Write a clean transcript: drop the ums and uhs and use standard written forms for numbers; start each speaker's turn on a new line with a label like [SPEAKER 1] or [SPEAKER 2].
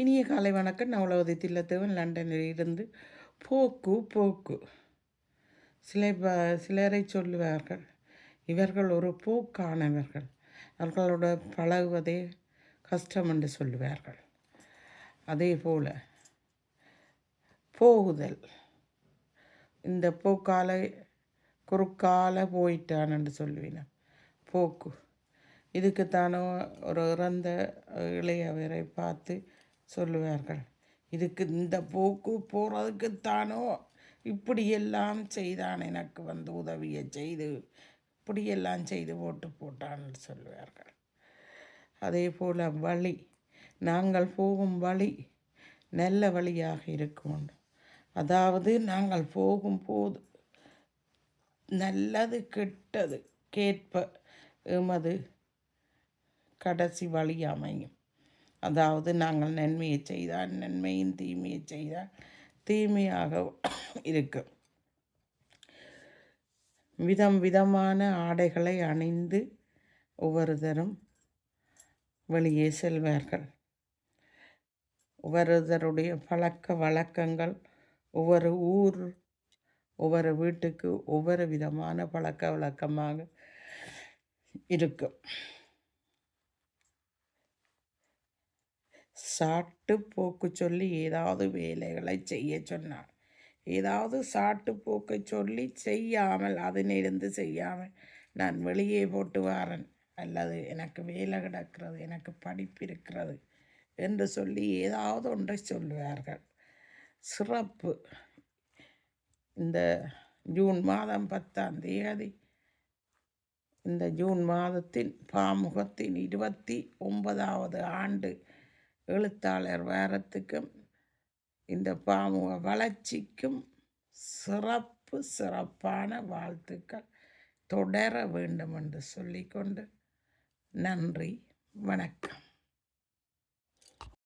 [SPEAKER 1] இனிய காலை வணக்கம். நவலவதி தில்லத்தேவன் லண்டனில் இருந்து. போக்கு போக்கு சிலரை சொல்லுவார்கள், இவர்கள் ஒரு போக்கானவர்கள், அவர்களோட பழகுவதே கஷ்டம் என்று சொல்லுவார்கள். அதே போல் போகுதல், இந்த போக்கால குறுக்கால போயிட்டான் என்று சொல்லுவேன். போக்கு இதுக்குத்தானோ ஒரு இறந்த இளையவரை பார்த்து சொல்லுவார்கள், இதுக்கு இந்த போக்கு போகிறதுக்குத்தானோ இப்படியெல்லாம் செய்தான், எனக்கு வந்து உதவியை செய்து இப்படியெல்லாம் செய்து போட்டான்னு சொல்லுவார்கள். அதே போல் வழி, நாங்கள் போகும் வழி நல்ல வழியாக இருக்கும். அதாவது நாங்கள் போகும்போது நல்லது கெட்டது கேட்ப எமது கடைசி வழி அமையும். அதாவது நாங்கள் நன்மையை செய்தால் நன்மையும், தீமையை செய்தால் தீமையாக இருக்கும். விதம் விதமான ஆடைகளை அணிந்து ஒவ்வொருத்தரும் வெளியே செல்வார்கள். ஒவ்வொருத்தருடைய பழக்க வழக்கங்கள், ஒவ்வொரு ஊர் ஒவ்வொரு வீட்டுக்கு ஒவ்வொரு விதமான பழக்க வழக்கமாக இருக்கும். சாட்டு போக்கு சொல்லி ஏதாவது வேலைகளை செய்ய சொன்னார். ஏதாவது சாட்டு போக்கை சொல்லி செய்யாமல், அதனிருந்து செய்யாமல் நான் வெளியே போட்டு வாரன், அல்லது எனக்கு வேலை கிடக்கிறது, எனக்கு படிப்பு இருக்கிறது என்று சொல்லி ஏதாவது ஒன்றை சொல்லுவார்கள். சிறப்பு, இந்த ஜூன் மாதம் 10ஆம் தேதி, இந்த ஜூன் மாதத்தின் பாமுகத்தின் 29வது ஆண்டு எழுத்தாளர் வாரத்துக்கும் இந்த பாமுக வளர்ச்சிக்கும் சிறப்பான வாழ்த்துக்கள் தொடர வேண்டும் என்று சொல்லிக்கொண்டு நன்றி, வணக்கம்.